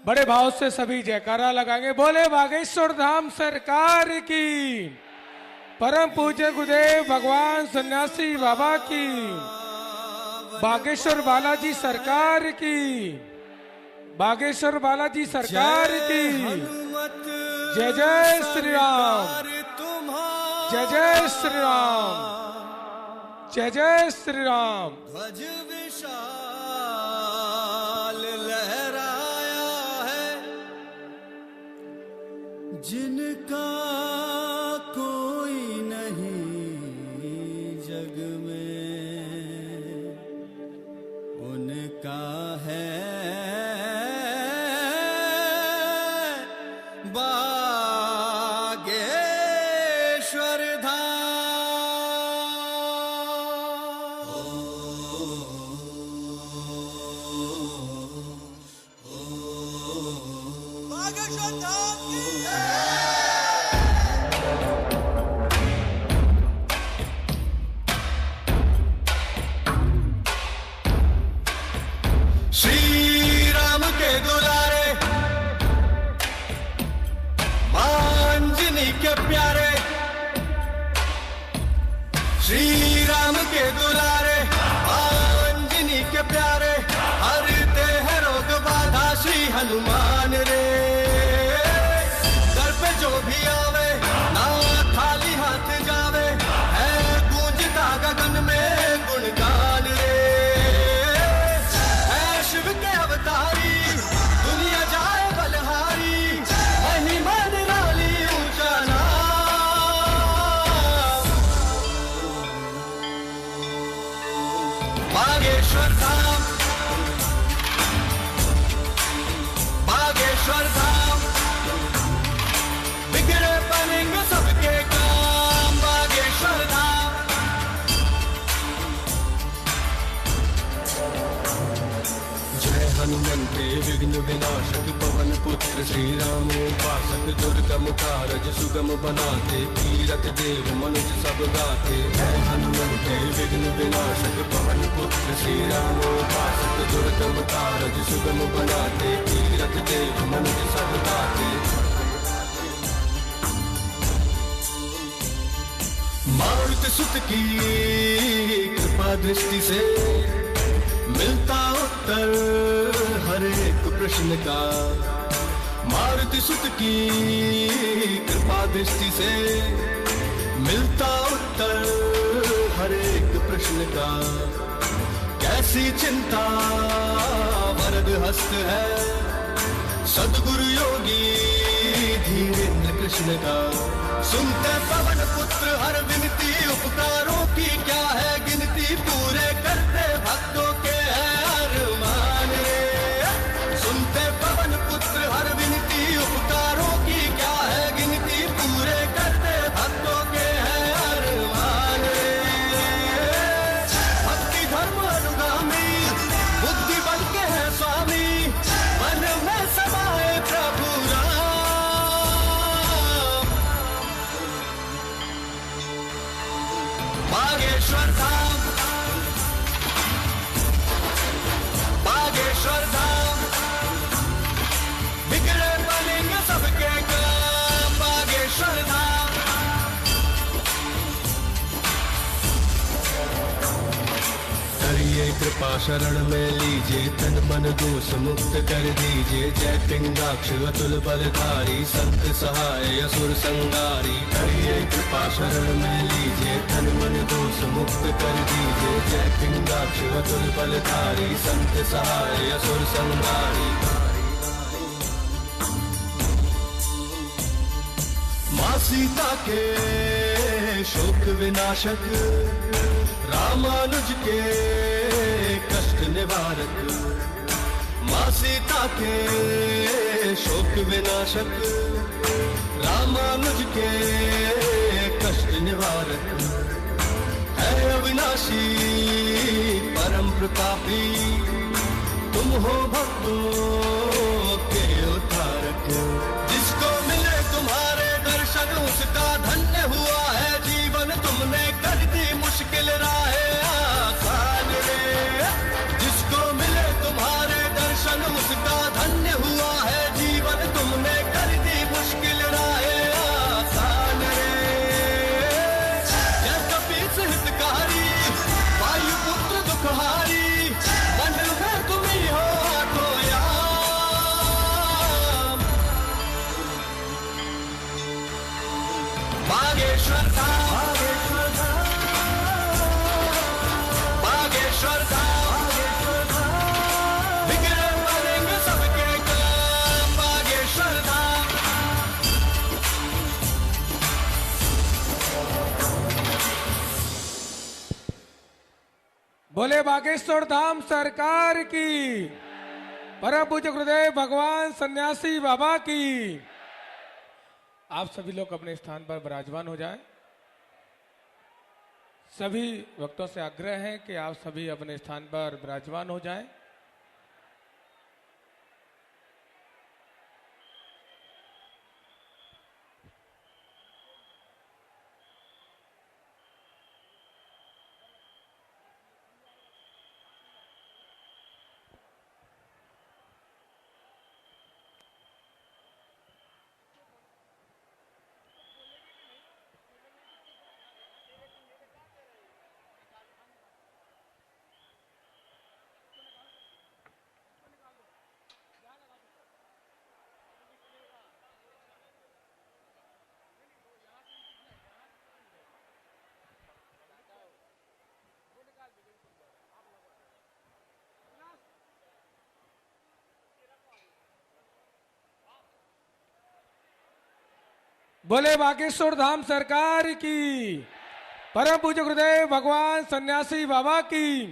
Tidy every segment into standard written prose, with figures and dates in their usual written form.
बड़े भाव से सभी जयकारा लगाएंगे। बोले बागेश्वर धाम सरकार की, परम पूज्य गुरुदेव भगवान सन्यासी बाबा की, बागेश्वर बालाजी सरकार की, बागेश्वर बालाजी सरकार की। जय जय श्री राम, जय जय श्री राम, जय जय श्री राम। ध्वज विशाल लहराया है, जिनका कोई नहीं जग में, उनका है बागेश्वर प्यारे, श्री राम के दुलारे, अंजनी के प्यारे, हरते हैं रोग बाधा श्री हनुमान रे। दर पे जो भी आवे ना खाली हाथ जावे, है गूंजता गगन में गुणगान रे। है शिव के अवतारी, दुनिया जाए बलहारी, महिमा निराली ऊंचा बागेश्वर धाम, बागेश्वर धाम, बिगड़े बनेंगे सबके काम, बागेश्वर धाम। जय हनुमंते विघ्न विनाशक, पवन पुत्र श्री राम उपासक, दुर्गम कारज सुगम बनाते, तीरथ देव मनुज सब गाते। जय हनुमंते विघ्न विनाशक, पवन पुत्र श्री राम उपासक, दुर्गम कारज सुगम बनाते, तीरथ देव मनुज सब गाते। मारुति सुत की कृपा दृष्टि से मिलता उत्तर हर एक प्रश्न का। मारुति सुत की कृपा दृष्टि से मिलता उत्तर हर एक प्रश्न का। कैसी चिंता वरद हस्त है सद्गुरु योगी धीरेन्द्र कृष्ण का। सुनते पवन पुत्र हर विनती, उपकारों की क्या है गिनती, पूरे करते भक्तों के हैं अरमान रे। सुनते पवन पुत्र हर विनती, उपकारों की क्या है गिनती, पूरे करते भक्तों के हैं अरमान रे। भक्ति धर्म अनुगामी, बुद्धि बल के हैं स्वामी, मन में समाए प्रभु राम। बागेश्वर धाम, बागेश्वर धाम, बिगड़े बनेंगे सबके काम, बागेश्वर धाम। करिए कृपा शरण में लीजिए, तन मन दोष मुक्त कर दीजिए। जय पिंगाक्ष अतुल बलधारी, संत सहाय असुर संगारी। करिए कृपा शरण में लीजिए, तन मन दोष मुक्त कर दीजिए। जय पिंगाक्ष अतुल बलधारी, संत सहाय असुर संगारी। माँ सीता के शोक विनाशक, रामानुज के कष्ट निवारक। माँ सीता के शोक विनाशक, रामानुज के कष्ट निवारक। है अविनाशी परम प्रतापी, तुम हो भक्तों के उद्धारक। जिसको मिले तुम्हारे दर्शन, उसका धन्य हुआ है जीवन, तुमने कर दी मुश्किल राहें आसान रे। जिसको मिले तुम्हारे दर्शन, उसका धन्य हुआ है बोले बागेश्वर धाम सरकार की। परम पूज्य गुरुदेव भगवान सन्यासी बाबा की। आप सभी लोग अपने स्थान पर विराजमान हो जाएं। सभी भक्तों से आग्रह है कि आप सभी अपने स्थान पर विराजमान हो जाएं। बोले बागेश्वर धाम सरकार की। परम पूज्य गुरुदेव भगवान सन्यासी बाबा की।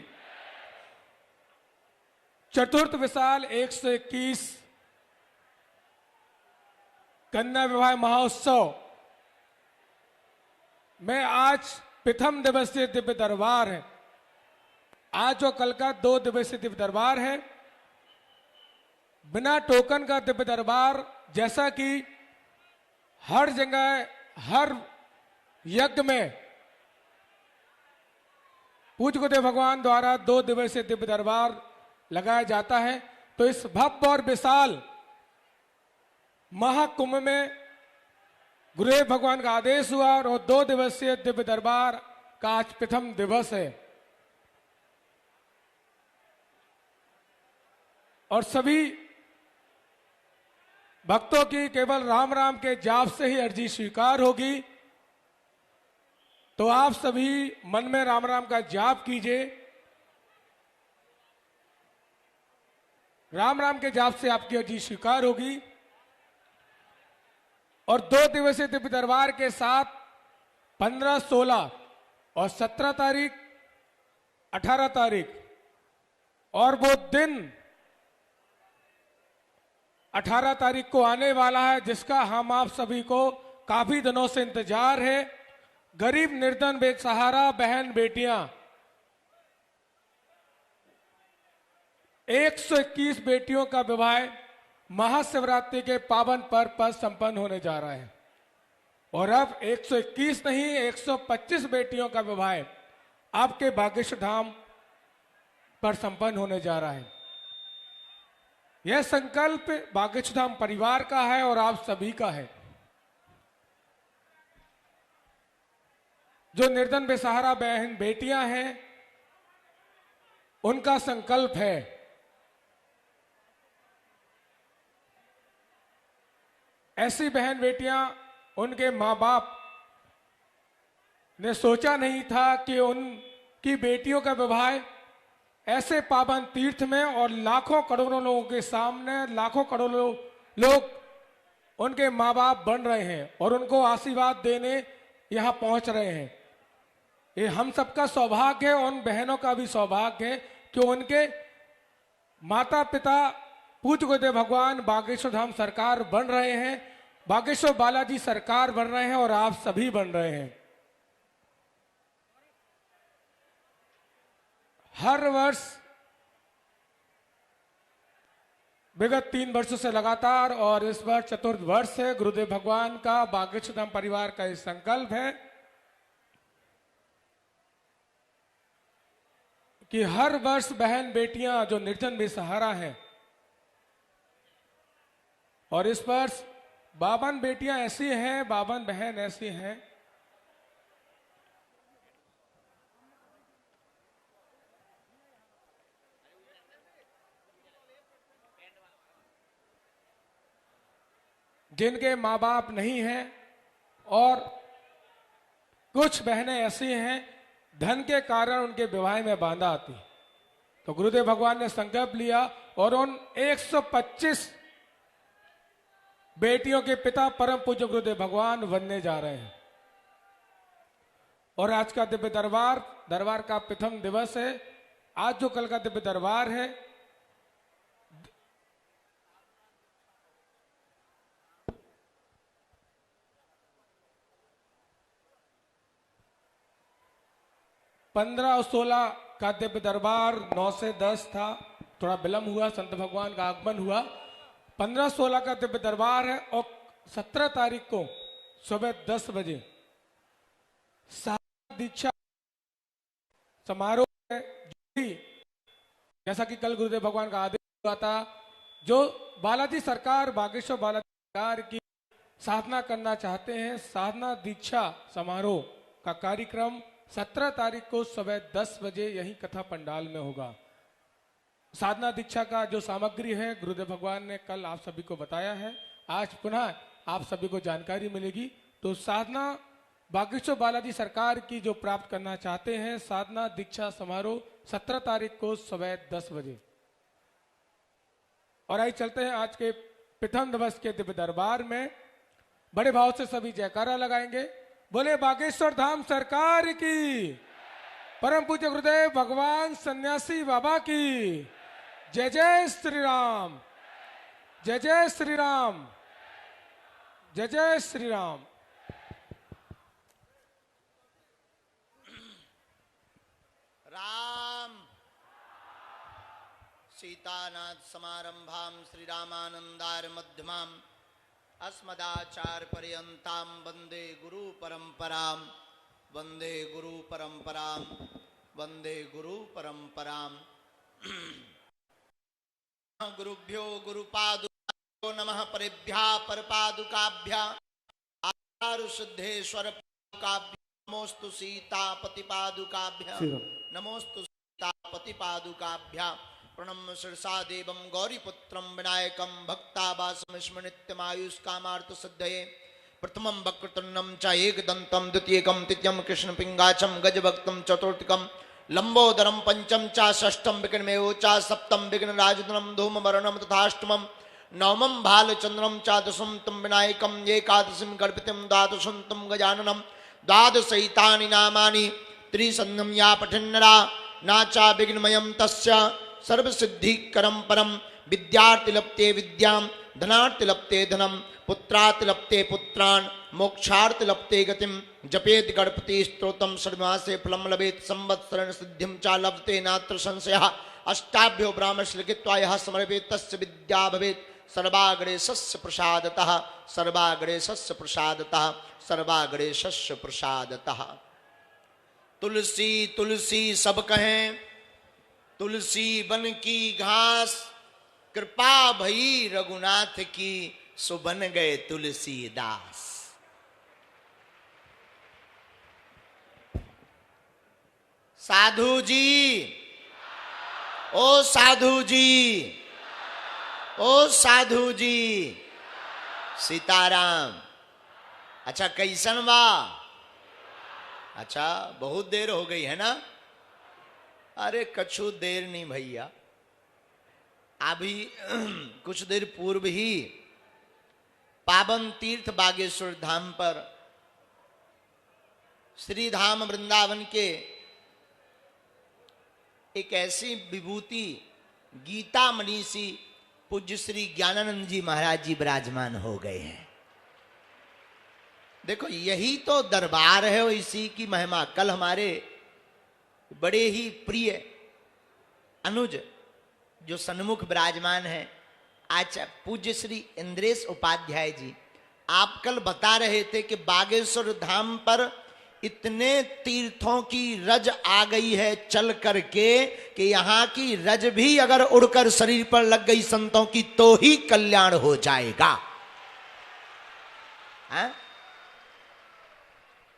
चतुर्थ विशाल 121 कन्या विवाह महोत्सव में आज प्रथम दिवसीय दिव्य दरबार है। आज और कल का 2 दिवसीय दिव्य दरबार है। बिना टोकन का दिव्य दरबार, जैसा कि हर जगह हर यज्ञ में पूज्य गुरुदेव भगवान द्वारा 2 दिवसीय दिव्य दरबार लगाया जाता है, तो इस भव्य और विशाल महाकुंभ में गुरुदेव भगवान का आदेश हुआ और 2 दिवसीय दिव्य दरबार का आज प्रथम दिवस है। और सभी भक्तों की केवल राम राम के जाप से ही अर्जी स्वीकार होगी। तो आप सभी मन में राम राम का जाप कीजिए। राम राम के जाप से आपकी अर्जी स्वीकार होगी। और 2 दिवसीय दिव्य दरबार के साथ 15, 16 और 17 तारीख, 18 तारीख और वो दिन 18 तारीख को आने वाला है, जिसका हम आप सभी को काफी दिनों से इंतजार है। गरीब निर्धन बेसहारा बहन बेटियां 121 बेटियों का विवाह महाशिवरात्रि के पावन पर्व पर संपन्न होने जा रहा है। और अब 121 नहीं, 125 बेटियों का विवाह आपके बागेश्वर धाम पर संपन्न होने जा रहा है। यह संकल्प बागेश्वर धाम परिवार का है और आप सभी का है। जो निर्धन बेसहारा बहन बेटियां हैं, उनका संकल्प है। ऐसी बहन बेटियां, उनके मां बाप ने सोचा नहीं था कि उनकी बेटियों का विवाह ऐसे पावन तीर्थ में और लाखों करोड़ों लोगों के सामने, लाखों करोड़ों लोग उनके मां बाप बन रहे हैं और उनको आशीर्वाद देने यहां पहुंच रहे हैं। ये हम सबका सौभाग्य है, उन बहनों का भी सौभाग्य है कि उनके माता पिता पूज्य गुरुदेव भगवान बागेश्वर धाम सरकार बन रहे हैं, बागेश्वर बालाजी सरकार बन रहे हैं और आप सभी बन रहे हैं। हर वर्ष विगत 3 वर्षों से लगातार और इस वर्ष चतुर्थ वर्ष है गुरुदेव भगवान का बागेश्वर धाम परिवार का ये संकल्प है कि हर वर्ष बहन बेटियां जो निर्धन बेसहारा हैं, और इस वर्ष 52 बेटियां ऐसी हैं, 52 बहन ऐसी हैं जिनके माँ बाप नहीं हैं, और कुछ बहनें ऐसी हैं धन के कारण उनके विवाह में बाधा आती। तो गुरुदेव भगवान ने संकल्प लिया और उन 125 बेटियों के पिता परम पूज्य गुरुदेव भगवान बनने जा रहे हैं। और आज का दिव्य दरबार का प्रथम दिवस है। आज जो कल का दिव्य दरबार है, पंद्रह और 16 का दिव्य दरबार 9 से 10 था, थोड़ा विलंब हुआ, संत भगवान का आगमन हुआ। 15-16 का दिव्य दरबार है और 17 तारीख को सुबह 10 बजे साधना दीक्षा समारोह है, जैसा कि कल गुरुदेव भगवान का आदेश हुआ था। जो बालाजी सरकार, बागेश्वर बालाजी सरकार की साधना करना चाहते हैं, साधना दीक्षा समारोह का कार्यक्रम 17 तारीख को सुबह 10 बजे यही कथा पंडाल में होगा। साधना दीक्षा का जो सामग्री है गुरुदेव भगवान ने कल आप सभी को बताया है, आज पुनः आप सभी को जानकारी मिलेगी। तो साधना बागेश्वर बालाजी सरकार की जो प्राप्त करना चाहते हैं, साधना दीक्षा समारोह 17 तारीख को सुबह 10 बजे। और आइए चलते हैं आज के प्रथम दिवस के दिव्य दरबार में। बड़े भाव से सभी जयकारा लगाएंगे। बोले बागेश्वर धाम सरकार की, परम पूज्य गुरुदेव भगवान सन्यासी बाबा की जय जय श्री राम, जय जय श्री राम, जय जय श्री राम। राम सीतानाथ समारंभाम श्री रामानंदार मध्यमाम अस्मदाचार्य पर्यंताम वंदे गुरु परंपराम, वंदे गुरु परंपराम, वंदे गुरु परंपराम। गुरुभ्यो गुरुपादुकाभ्यो नमः, परेभ्यः परपादुकाभ्यः आचार्य सिद्धेश्वर पादुकाभ्यः नमोस्तु सीतापति पादुकाभ्यः, नमोस्तु सीतापति पादुकाभ्यः। प्रणम्य शिरसा देवं गौरीपुत्रं विनायकं भक्तावासं स्मृत्यमायुष्कामार्थ सिद्धये। प्रथमं वक्रतुण्डं च एकदन्तं, द्वितीयकं तृतीयं कृष्णपिङ्गाचं, गजभक्तं चतुर्थकं, लंबोदरं पंचम च, षष्ठं विघ्नमेव च, सप्तम विघ्नराजधनं धूमवर्णं तथाष्टमं, नवमं भालचंद्रं च, दशम तं विनायकं, एकादशीं गणपतिं, द्वादशं तं गजाननं, द्वादशैतानि नामानि त्रिसन्ध्यं या पठन्नरा नाचा विघ्नमयं तस्य सर्वसिद्धिकरं परं। विद्यार्थिलप्ते विद्यां, धनार्थिलप्ते धनं, पुत्रार्थिलप्ते पुत्रान्, मोक्षार्थिलप्ते गतिं। जपेत गणपति स्तोत्रं सर्वमासे फलं लभेत, संवत्सरेण सिद्धिं च लभते नात्र संशयः। अष्टाभ्यो ब्राह्मणस्य लिखित्वा यः समर्पेत तस्य विद्या भवेत्। सर्वाग्रेसस्य प्रसादतः, सर्वाग्रेसस्य प्रसादतः, सर्वाग्रेसस्य प्रसादतः। तुलसी तुलसी सब कहें, तुलसी बन की घास, कृपा भई रघुनाथ की, सो बन गए तुलसीदास। साधु जी, ओ साधु जी, ओ साधु जी, सीताराम। अच्छा कैसन बा? अच्छा बहुत देर हो गई है ना? अरे कछु देर नहीं भैया, अभी कुछ देर पूर्व ही पावन तीर्थ बागेश्वर धाम पर श्री धाम वृंदावन के एक ऐसी विभूति गीता मनीषी पूज्य श्री ज्ञानानंद जी महाराज जी विराजमान हो गए हैं। देखो यही तो दरबार है, इसी की महिमा। कल हमारे बड़े ही प्रिय अनुज जो सन्मुख विराजमान है, आज पूज्य श्री इंद्रेश उपाध्याय जी, आप कल बता रहे थे कि बागेश्वर धाम पर इतने तीर्थों की रज आ गई है चल करके कि यहां की रज भी अगर उड़कर शरीर पर लग गई संतों की तो ही कल्याण हो जाएगा।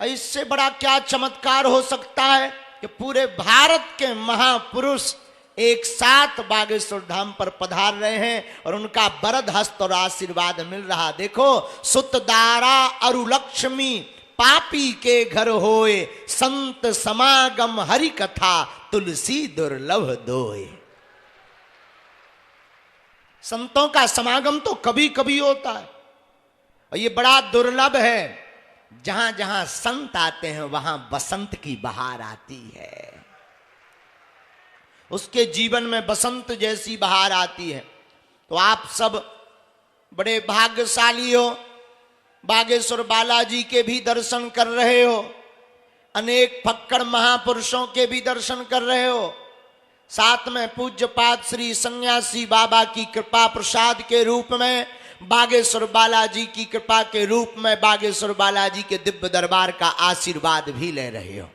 इससे बड़ा क्या चमत्कार हो सकता है कि पूरे भारत के महापुरुष एक साथ बागेश्वर धाम पर पधार रहे हैं और उनका वरद हस्त और आशीर्वाद मिल रहा। देखो, सुत दारा अरु लक्ष्मी पापी के घर होए, संत समागम हरि कथा तुलसी दुर्लभ दोए। संतों का समागम तो कभी कभी होता है और ये बड़ा दुर्लभ है। जहां जहां संत आते हैं वहां बसंत की बहार आती है। उसके जीवन में बसंत जैसी बहार आती है। तो आप सब बड़े भाग्यशाली हो, बागेश्वर बालाजी के भी दर्शन कर रहे हो, अनेक फक्कड़ महापुरुषों के भी दर्शन कर रहे हो, साथ में पूज्यपाद श्री सन्यासी बाबा की कृपा प्रसाद के रूप में, बागेश्वर बालाजी की कृपा के रूप में बागेश्वर बालाजी के दिव्य दरबार का आशीर्वाद भी ले रहे हो।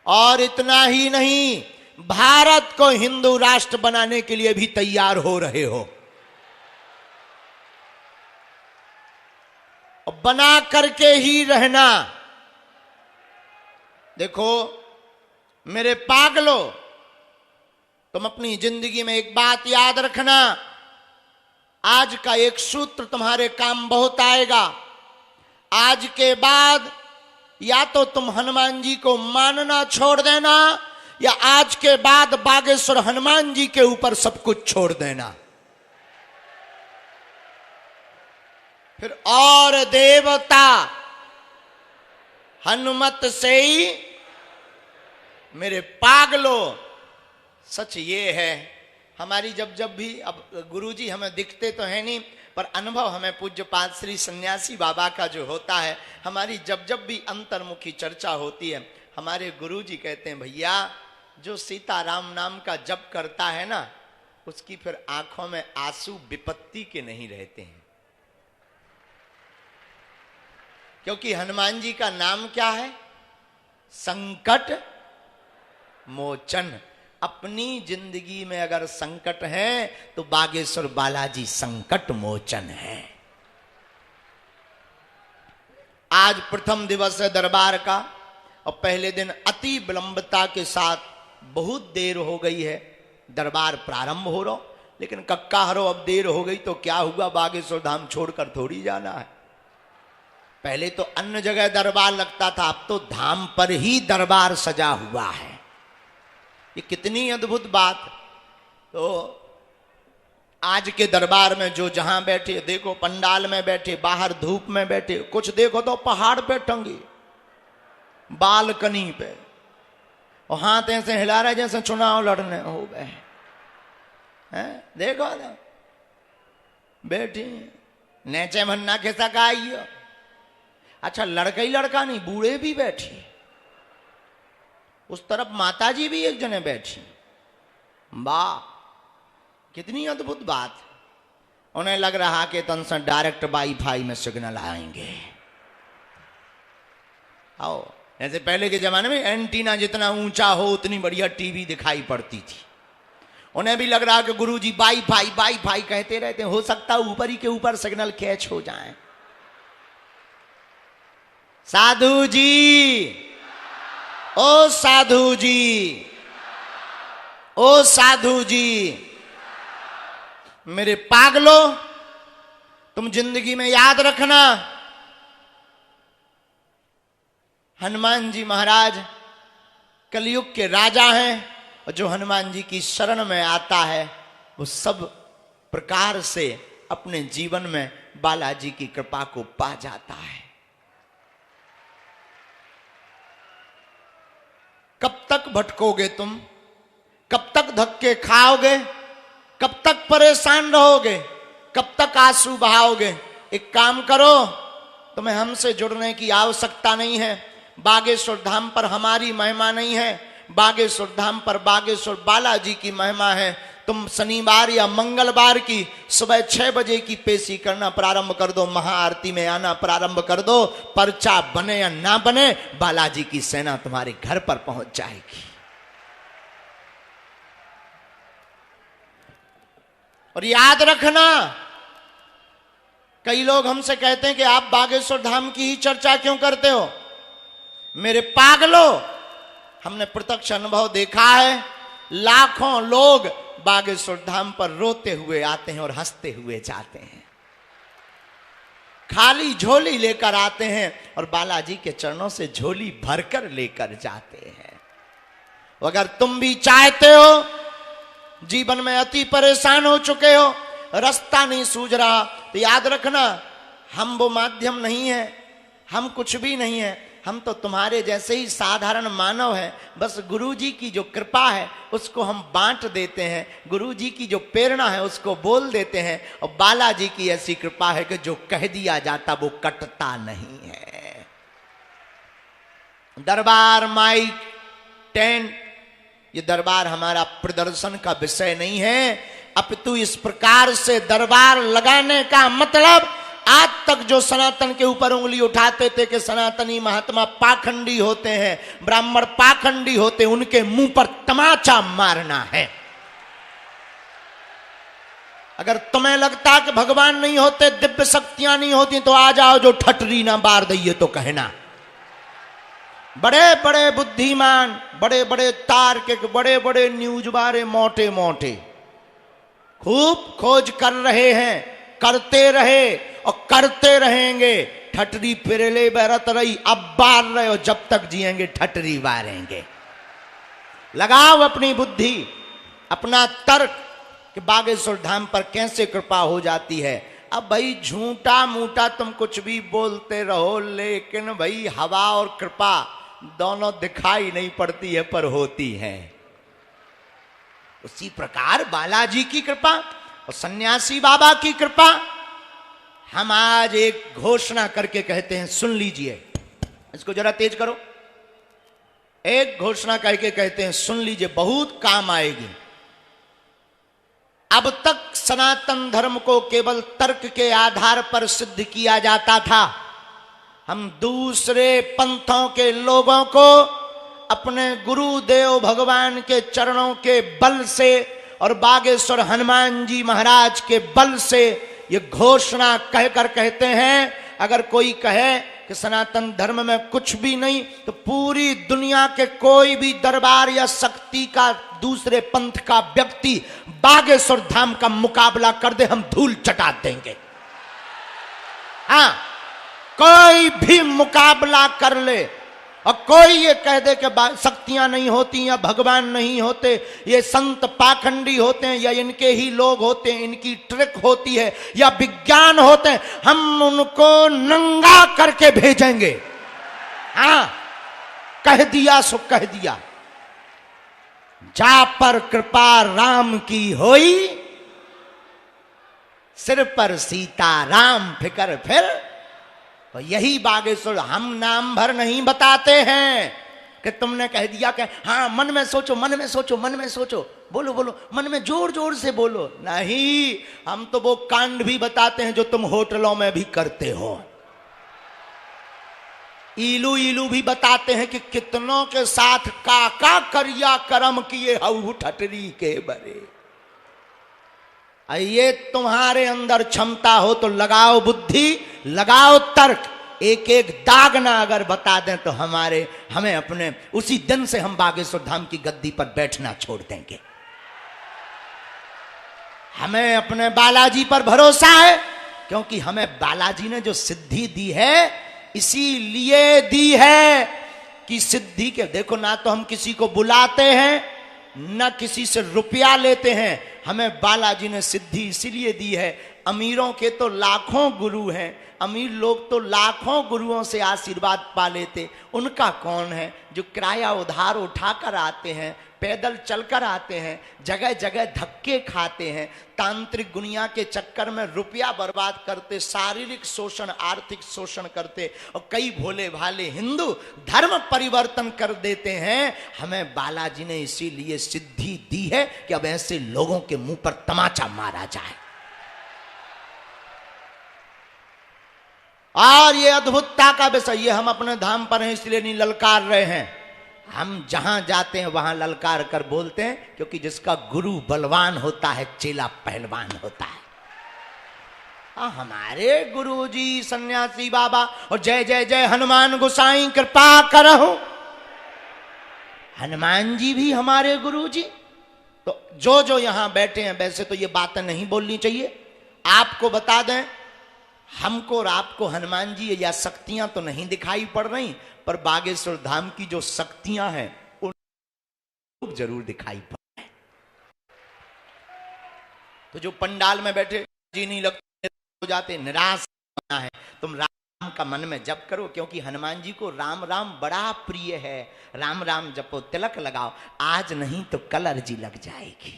और इतना ही नहीं, भारत को हिंदू राष्ट्र बनाने के लिए भी तैयार हो रहे हो। बना करके ही रहना। देखो मेरे पागलों, तुम अपनी जिंदगी में एक बात याद रखना, आज का एक सूत्र तुम्हारे काम बहुत आएगा। आज के बाद या तो तुम हनुमान जी को मानना छोड़ देना, या आज के बाद बागेश्वर हनुमान जी के ऊपर सब कुछ छोड़ देना। फिर और देवता हनुमत से ही। मेरे पागलों, सच ये है, हमारी जब भी, अब गुरुजी हमें दिखते तो है नहीं, पर अनुभव हमें पूज्यपाद श्री सन्यासी बाबा का जो होता है, हमारी जब भी अंतर्मुखी चर्चा होती है, हमारे गुरुजी कहते हैं, भैया जो सीताराम नाम का जप करता है ना, उसकी फिर आंखों में आंसू विपत्ति के नहीं रहते हैं। क्योंकि हनुमान जी का नाम क्या है? संकट मोचन। अपनी जिंदगी में अगर संकट है तो बागेश्वर बालाजी संकट मोचन है। आज प्रथम दिवस है दरबार का, और पहले दिन अति विलंबता के साथ बहुत देर हो गई है, दरबार प्रारंभ हो रहा, लेकिन कक्का हरो अब देर हो गई तो क्या हुआ, बागेश्वर धाम छोड़कर थोड़ी जाना है। पहले तो अन्य जगह दरबार लगता था, अब तो धाम पर ही दरबार सजा हुआ है। ये कितनी अद्भुत बात। तो आज के दरबार में जो जहां बैठे, देखो पंडाल में बैठे, बाहर धूप में बैठे, कुछ देखो तो पहाड़ पे टंगी, बालकनी पे, और हाथ ऐसे हिला रहे जैसे चुनाव लड़ने हो गए हैं। देखो ना बैठी नेचे भन्ना के सकाइयो। अच्छा लड़का ही लड़का नहीं, बूढ़े भी बैठी, उस तरफ माताजी भी एक जने बैठी। वाह कितनी अद्भुत बात। उन्हें लग रहा कि तन से डायरेक्ट वाईफाई में सिग्नल आएंगे। आओ, जैसे पहले के जमाने में एंटीना जितना ऊंचा हो उतनी बढ़िया टीवी दिखाई पड़ती थी। उन्हें भी लग रहा कि गुरुजी वाईफाई वाईफाई कहते रहते, हो सकता ऊपर ही के ऊपर सिग्नल कैच हो जाए। साधु जी, ओ साधु जी, ओ साधु जी, मेरे पागलों, तुम जिंदगी में याद रखना, हनुमान जी महाराज कलयुग के राजा हैं, और जो हनुमान जी की शरण में आता है वो सब प्रकार से अपने जीवन में बालाजी की कृपा को पा जाता है। कब तक भटकोगे तुम? कब तक धक्के खाओगे? कब तक परेशान रहोगे? कब तक आंसू बहाओगे? एक काम करो, तुम्हें हमसे जुड़ने की आवश्यकता नहीं है। बागेश्वर धाम पर हमारी महिमा नहीं है, बागेश्वर धाम पर बागेश्वर बालाजी की महिमा है। तुम शनिवार या मंगलवार की सुबह 6 बजे की पेशी करना प्रारंभ कर दो, महाआरती में आना प्रारंभ कर दो। पर्चा बने या ना बने, बालाजी की सेना तुम्हारे घर पर पहुंच जाएगी। और याद रखना, कई लोग हमसे कहते हैं कि आप बागेश्वर धाम की ही चर्चा क्यों करते हो? मेरे पागलों, हमने प्रत्यक्ष अनुभव देखा है, लाखों लोग बागेश्वर धाम पर रोते हुए आते हैं और हंसते हुए जाते हैं, खाली झोली लेकर आते हैं और बालाजी के चरणों से झोली भरकर लेकर जाते हैं। अगर तुम भी चाहते हो, जीवन में अति परेशान हो चुके हो, रास्ता नहीं सूझ रहा, तो याद रखना, हम वो माध्यम नहीं है, हम कुछ भी नहीं है। हम तो तुम्हारे जैसे ही साधारण मानव हैं, बस गुरु जी की जो कृपा है उसको हम बांट देते हैं, गुरु जी की जो प्रेरणा है उसको बोल देते हैं, और बालाजी की ऐसी कृपा है कि जो कह दिया जाता वो कटता नहीं है। दरबार माइक टेंट, ये दरबार हमारा प्रदर्शन का विषय नहीं है, अपितु इस प्रकार से दरबार लगाने का मतलब आज तक जो सनातन के ऊपर उंगली उठाते थे कि सनातनी महात्मा पाखंडी होते हैं, ब्राह्मण पाखंडी होते, उनके मुंह पर तमाचा मारना है। अगर तुम्हें लगता कि भगवान नहीं होते, दिव्य शक्तियां नहीं होती, तो आ जाओ, जो ठटरी ना बार दइए तो कहना। बड़े बड़े बुद्धिमान, बड़े बड़े तार्किक, बड़े बड़े न्यूज वाले मोटे मोटे खूब खोज कर रहे हैं, करते रहे और करते रहेंगे। ठटरी पिरले बरत रही, अब बार रहे हो, जब तक जिएंगे ठटरी बारेंगे। लगाओ अपनी बुद्धि, अपना तर्क कि बागेश्वर धाम पर कैसे कृपा हो जाती है। अब भाई झूठा मूठा तुम कुछ भी बोलते रहो, लेकिन भाई हवा और कृपा दोनों दिखाई नहीं पड़ती है पर होती है। उसी प्रकार बालाजी की कृपा और सन्यासी बाबा की कृपा हम आज एक घोषणा करके कहते हैं, सुन लीजिए, इसको जरा तेज करो। एक घोषणा करके कहते हैं, सुन लीजिए, बहुत काम आएगी। अब तक सनातन धर्म को केवल तर्क के आधार पर सिद्ध किया जाता था। हम दूसरे पंथों के लोगों को अपने गुरुदेव भगवान के चरणों के बल से और बागेश्वर हनुमान जी महाराज के बल से ये घोषणा कहकर कहते हैं, अगर कोई कहे कि सनातन धर्म में कुछ भी नहीं, तो पूरी दुनिया के कोई भी दरबार या शक्ति का दूसरे पंथ का व्यक्ति बागेश्वर धाम का मुकाबला कर दे, हम धूल चटा देंगे। हाँ, कोई भी मुकाबला कर ले और कोई ये कह दे कि शक्तियां नहीं होती या भगवान नहीं होते, ये संत पाखंडी होते हैं या इनके ही लोग होते हैं, इनकी ट्रिक होती है या विज्ञान होते हैं, हम उनको नंगा करके भेजेंगे। हाँ, कह दिया सो कह दिया। जा पर कृपा राम की होई, सिर पर सीता राम फिकर फिर। तो यही बागेश्वर, हम नाम भर नहीं बताते हैं कि तुमने कह दिया कि हाँ मन में सोचो, मन में सोचो, मन में सोचो, बोलो बोलो, मन में जोर जोर से बोलो। नहीं, हम तो वो कांड भी बताते हैं जो तुम होटलों में भी करते हो। इलू इलू भी बताते हैं कि कितनों के साथ काका करिया कर्म किए हऊ ठटरी के बरे। ये तुम्हारे अंदर क्षमता हो तो लगाओ बुद्धि, लगाओ तर्क, एक एक दाग ना अगर बता दें तो हमें अपने उसी दिन से हम बागेश्वर धाम की गद्दी पर बैठना छोड़ देंगे। हमें अपने बालाजी पर भरोसा है, क्योंकि हमें बालाजी ने जो सिद्धि दी है इसीलिए दी है कि सिद्धि के, देखो ना तो हम किसी को बुलाते हैं न किसी से रुपया लेते हैं, हमें बालाजी ने सिद्धि इसीलिए दी है। अमीरों के तो लाखों गुरु हैं, अमीर लोग तो लाखों गुरुओं से आशीर्वाद पा लेते, उनका कौन है जो किराया उधार उठाकर आते हैं, पैदल चलकर आते हैं, जगह जगह धक्के खाते हैं, तांत्रिक दुनिया के चक्कर में रुपया बर्बाद करते, शारीरिक शोषण, आर्थिक शोषण करते, और कई भोले भाले हिंदू धर्म परिवर्तन कर देते हैं। हमें बालाजी ने इसीलिए सिद्धि दी है कि अब ऐसे लोगों के मुंह पर तमाचा मारा जाए। और ये अद्भुतता का विषय, ये हम अपने धाम पर हैं इसलिए नहीं ललकार रहे हैं, हम जहां जाते हैं वहां ललकार कर बोलते हैं, क्योंकि जिसका गुरु बलवान होता है चेला पहलवान होता है। हमारे गुरुजी सन्यासी बाबा, और जय जय जय हनुमान गोसाई कृपा करहु, हनुमान जी भी हमारे गुरुजी। तो जो जो यहां बैठे हैं, वैसे तो ये बातें नहीं बोलनी चाहिए, आपको बता दें, हमको और आपको हनुमान जी या शक्तियां तो नहीं दिखाई पड़ रही, पर बागेश्वर धाम की जो शक्तियां हैं उन जरूर दिखाई पड़ रही। तो जो पंडाल में बैठे जी नहीं लगते हो जाते, निराश है, तुम राम का मन में जप करो, क्योंकि हनुमान जी को राम राम बड़ा प्रिय है। राम राम जपो, तिलक लगाओ, आज नहीं तो कल अर्जी लग जाएगी,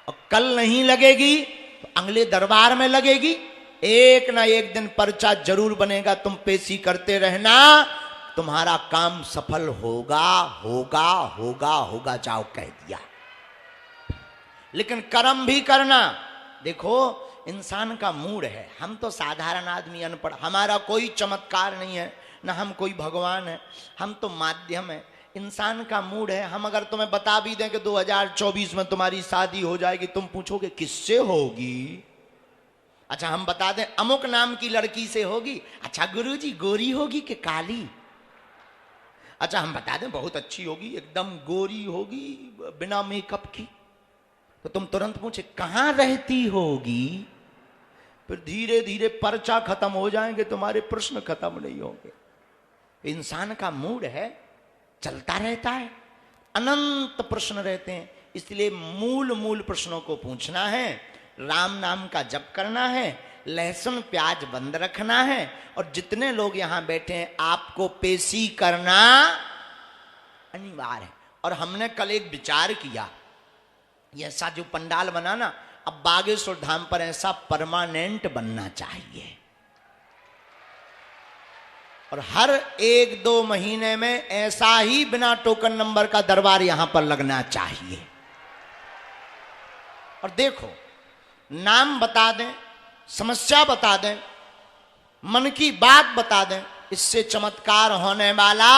और कल नहीं लगेगी तो अगले दरबार में लगेगी। एक ना एक दिन पर्चा जरूर बनेगा, तुम पेशी करते रहना, तुम्हारा काम सफल होगा होगा होगा होगा। जाओ कह दिया, लेकिन कर्म भी करना। देखो इंसान का मूड है, हम तो साधारण आदमी अनपढ़, हमारा कोई चमत्कार नहीं है, ना हम कोई भगवान है, हम तो माध्यम है। इंसान का मूड है। हम अगर तुम्हें बता भी दें कि 2024 में तुम्हारी शादी हो जाएगी, तुम पूछोगे किससे होगी? अच्छा हम बता दें अमुक नाम की लड़की से होगी। अच्छा गुरुजी गोरी होगी कि काली? अच्छा हम बता दें बहुत अच्छी होगी, एकदम गोरी होगी, बिना मेकअप की। तो तुम तुरंत पूछे कहां रहती होगी? फिर धीरे धीरे पर्चा खत्म हो जाएंगे, तुम्हारे प्रश्न खत्म नहीं होंगे। इंसान का मूड है, चलता रहता है, अनंत प्रश्न रहते हैं। इसलिए मूल मूल प्रश्नों को पूछना है, राम नाम का जप करना है, लहसुन प्याज बंद रखना है, और जितने लोग यहां बैठे हैं आपको पेशी करना अनिवार्य है। और हमने कल एक विचार किया, ऐसा जो पंडाल बना ना, अब बागेश्वर धाम पर ऐसा परमानेंट बनना चाहिए, और हर 1-2 महीने में ऐसा ही बिना टोकन नंबर का दरबार यहां पर लगना चाहिए। और देखो नाम बता दें, समस्या बता दें, मन की बात बता दें, इससे चमत्कार होने वाला,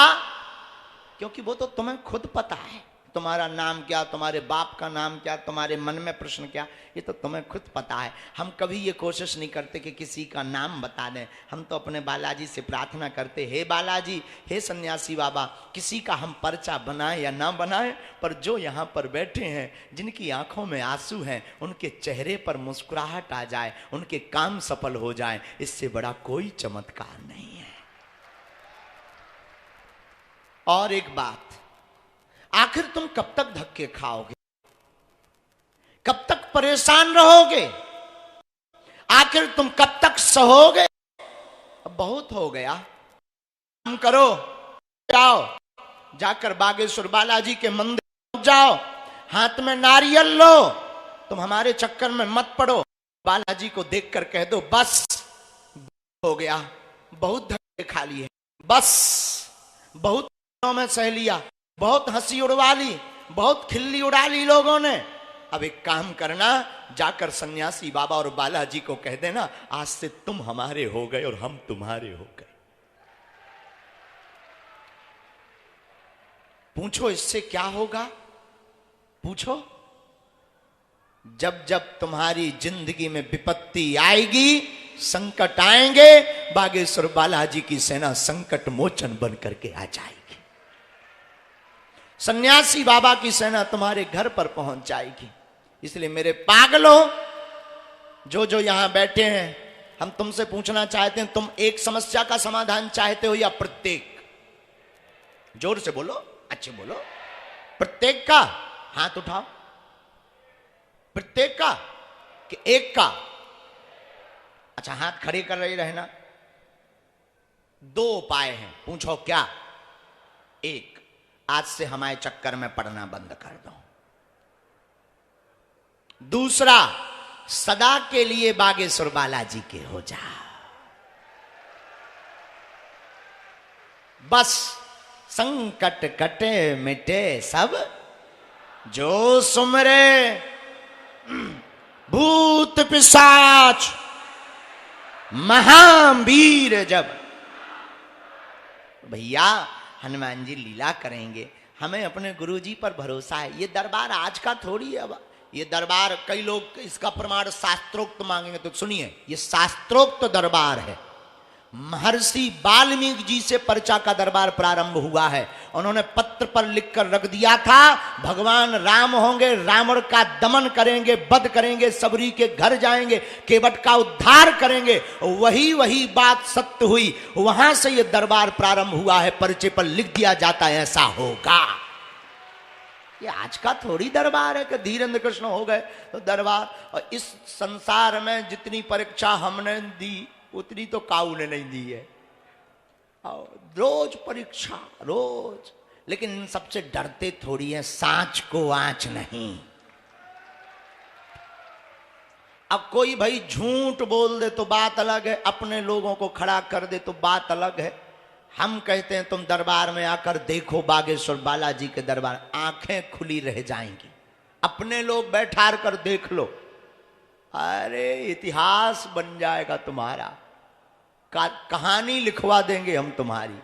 क्योंकि वो तो तुम्हें खुद पता है, तुम्हारा नाम क्या, तुम्हारे बाप का नाम क्या, तुम्हारे मन में प्रश्न क्या, ये तो तुम्हें खुद पता है। हम कभी ये कोशिश नहीं करते कि किसी का नाम बता दें। हम तो अपने बालाजी से प्रार्थना करते, हे बालाजी, हे सन्यासी बाबा, किसी का हम पर्चा बनाएं या ना बनाएं, पर जो यहाँ पर बैठे हैं, जिनकी आंखों में आंसू हैं, उनके चेहरे पर मुस्कुराहट आ जाए, उनके काम सफल हो जाए, इससे बड़ा कोई चमत्कार नहीं है। और एक बात, आखिर तुम कब तक धक्के खाओगे? कब तक परेशान रहोगे? आखिर तुम कब तक सहोगे? अब बहुत हो गया, काम करो, जाओ जाकर बागेश्वर बालाजी के मंदिर जाओ, हाथ में नारियल लो, तुम हमारे चक्कर में मत पड़ो। बालाजी को देखकर कह दो बस हो गया, बहुत धक्के खा लिए, बस बहुत में सह लिया, बहुत हंसी उड़वा ली, बहुत खिल्ली उड़ा ली लोगों ने। अब एक काम करना, जाकर सन्यासी बाबा और बालाजी को कह देना, आज से तुम हमारे हो गए और हम तुम्हारे हो गए। पूछो इससे क्या होगा? पूछो, जब जब तुम्हारी जिंदगी में विपत्ति आएगी, संकट आएंगे, बागेश्वर बालाजी की सेना संकट मोचन बन करके आ जाएगी। सन्यासी बाबा की सेना तुम्हारे घर पर पहुंच जाएगी। इसलिए मेरे पागलों, जो जो यहां बैठे हैं, हम तुमसे पूछना चाहते हैं, तुम एक समस्या का समाधान चाहते हो या प्रत्येक? जोर से बोलो, अच्छे बोलो। प्रत्येक का हाथ उठाओ। प्रत्येक का कि एक का? अच्छा हाथ खड़े कर रहे रहना। 2 उपाय हैं, पूछो क्या? एक, आज से हमारे चक्कर में पड़ना बंद कर दो। दूसरा, सदा के लिए बागेश्वर बालाजी के हो जा। बस संकट कटे मिटे सब जो सुमरे, भूत पिशाच महावीर जब। भैया हनुमान जी लीला करेंगे, हमें अपने गुरुजी पर भरोसा है। ये दरबार आज का थोड़ी है। अब ये दरबार, कई लोग इसका प्रमाण शास्त्रोक्त मांगेंगे, तो सुनिए, ये शास्त्रोक्त दरबार है। महर्षि वाल्मीकि जी से पर्चा का दरबार प्रारंभ हुआ है। उन्होंने पत्र पर लिखकर रख दिया था, भगवान राम होंगे, रावण का दमन करेंगे, वध करेंगे, सबरी के घर जाएंगे, केवट का उद्धार करेंगे। वही वही बात सत्य हुई, वहां से यह दरबार प्रारंभ हुआ है। पर्चे पर लिख दिया जाता है ऐसा होगा। ये आज का थोड़ी दरबार है कि धीरेन्द्र कृष्ण हो गए तो दरबार। और इस संसार में जितनी परीक्षा हमने दी, उतनी तो काऊ ने नहीं दी है। रोज परीक्षा रोज, लेकिन इन सबसे डरते थोड़ी है, सांच को आंच नहीं। अब कोई भाई झूठ बोल दे तो बात अलग है, अपने लोगों को खड़ा कर दे तो बात अलग है। हम कहते हैं तुम दरबार में आकर देखो बागेश्वर बालाजी के दरबार, आंखें खुली रह जाएंगी। अपने लोग बैठा कर देख लो, अरे इतिहास बन जाएगा तुम्हारा, कहानी लिखवा देंगे हम तुम्हारी।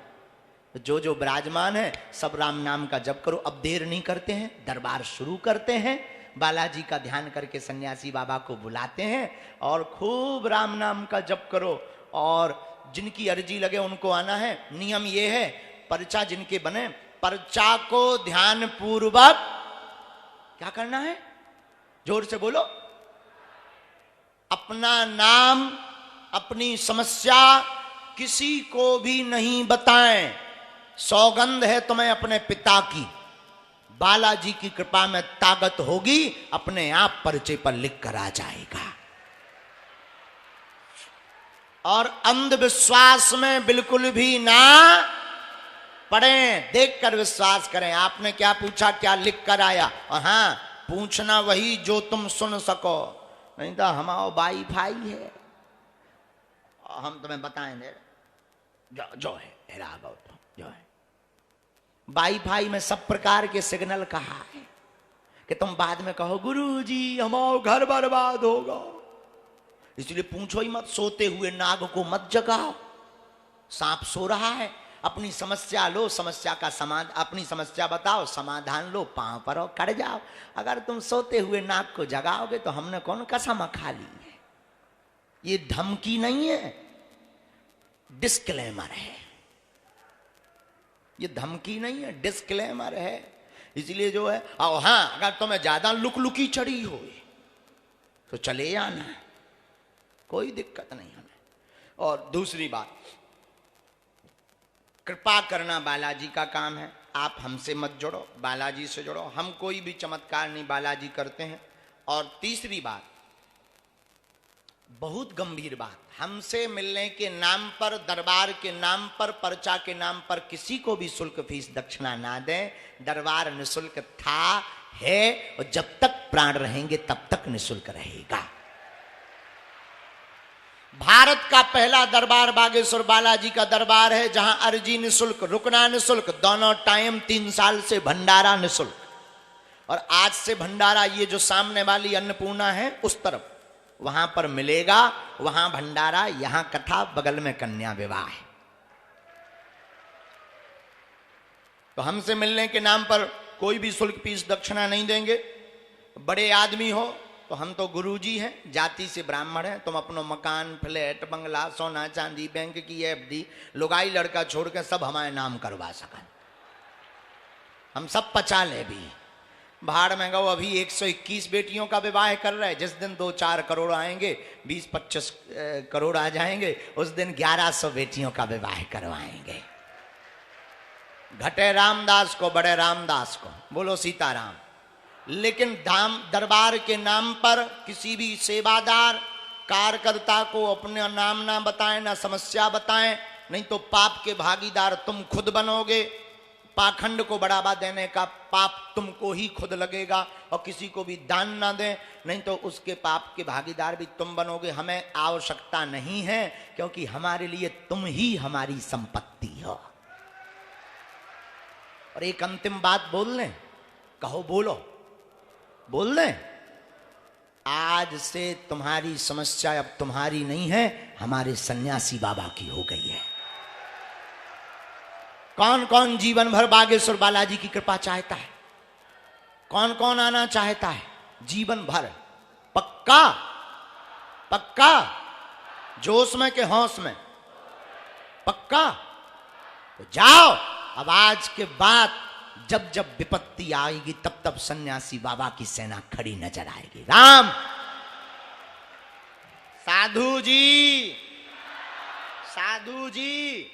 जो जो विराजमान है सब राम नाम का जप करो। अब देर नहीं करते हैं, दरबार शुरू करते हैं। बालाजी का ध्यान करके सन्यासी बाबा को बुलाते हैं और खूब राम नाम का जप करो। और जिनकी अर्जी लगे उनको आना है। नियम ये है, पर्चा जिनके बने, पर्चा को ध्यान पूर्वक क्या करना है, जोर से बोलो, अपना नाम अपनी समस्या किसी को भी नहीं बताएं। सौगंध है तुम्हें अपने पिता की, बालाजी की कृपा में ताकत होगी, अपने आप पर्चे पर लिख कर आ जाएगा। और अंधविश्वास में बिल्कुल भी ना पढ़ें, देखकर विश्वास करें। आपने क्या पूछा, क्या लिख कर आया? और हाँ, पूछना वही जो तुम सुन सको, नहीं तो हमारा वाई फाई है हम तुम्हें बताएंगे जो है गौतम, जो है वाई फाई में सब प्रकार के सिग्नल कहा है कि तुम बाद में कहो गुरुजी हमारा घर बर्बाद होगा। इसलिए पूछो ही मत, सोते हुए नाग को मत जगाओ। सांप सो रहा है, अपनी समस्या लो, समस्या का समाधान, अपनी समस्या बताओ, समाधान लो, पांव पर कट जाओ। अगर तुम सोते हुए नाग को जगाओगे तो हमने कौन कसम खा ली है। ये धमकी नहीं है, डिस्क्लेमर है। ये धमकी नहीं है, डिस्क्लेमर है। इसलिए जो है, और हाँ, अगर तुम्हें ज्यादा लुकलुकी चढ़ी हो तो चले आना, कोई दिक्कत नहीं हमें। और दूसरी बात, कृपा करना बालाजी का काम है। आप हमसे मत जुड़ो, बालाजी से जुड़ो। हम कोई भी चमत्कार नहीं, बालाजी करते हैं। और तीसरी बात, बहुत गंभीर बात, हमसे मिलने के नाम पर, दरबार के नाम पर, पर्चा के नाम पर किसी को भी शुल्क फीस दक्षिणा ना दें। दरबार निशुल्क था, है, और जब तक प्राण रहेंगे तब तक निशुल्क रहेगा। भारत का पहला दरबार बागेश्वर बालाजी का दरबार है, जहां अर्जी निशुल्क, रुकना निशुल्क, दोनों टाइम 3 साल से भंडारा निशुल्क। और आज से भंडारा ये जो सामने वाली अन्नपूर्णा है उस तरफ, वहां पर मिलेगा, वहां भंडारा, यहां कथा, बगल में कन्या विवाह है। तो हमसे मिलने के नाम पर कोई भी शुल्क फीस दक्षिणा नहीं देंगे। बड़े आदमी हो तो हम तो गुरुजी हैं, जाति से ब्राह्मण हैं। तुम अपनो मकान, फ्लैट, बंगला, सोना चांदी, बैंक की एफडी, लुगाई लड़का छोड़ के सब हमारे नाम करवा सकें, हम सब पचा ले भी। भाड़ में गो, अभी 121 बेटियों का विवाह कर रहे हैं। जिस दिन 2-4 करोड़ आएंगे, 20-25 करोड़ आ जाएंगे, उस दिन 1100 बेटियों का विवाह करवाएंगे। घटे रामदास को, बड़े रामदास को, बोलो सीताराम। लेकिन धाम दरबार के नाम पर किसी भी सेवादार कार्यकर्ता को अपने नाम ना बताएं, ना समस्या बताएं, नहीं तो पाप के भागीदार तुम खुद बनोगे। पाखंड को बढ़ावा देने का पाप तुमको ही खुद लगेगा। और किसी को भी दान ना दें, नहीं तो उसके पाप के भागीदार भी तुम बनोगे। हमें आवश्यकता नहीं है, क्योंकि हमारे लिए तुम ही हमारी संपत्ति हो। और एक अंतिम बात बोल लें, कहो, बोलो, बोल दें, आज से तुम्हारी समस्या अब तुम्हारी नहीं है, हमारे सन्यासी बाबा की हो गई है। कौन कौन जीवन भर बागेश्वर बालाजी की कृपा चाहता है? कौन कौन आना चाहता है जीवन भर? पक्का? पक्का? जोश में के होश में? पक्का? तो जाओ। अब आज के बाद जब जब विपत्ति आएगी तब तब सन्यासी बाबा की सेना खड़ी नजर आएगी। राम। साधु जी, साधु जी।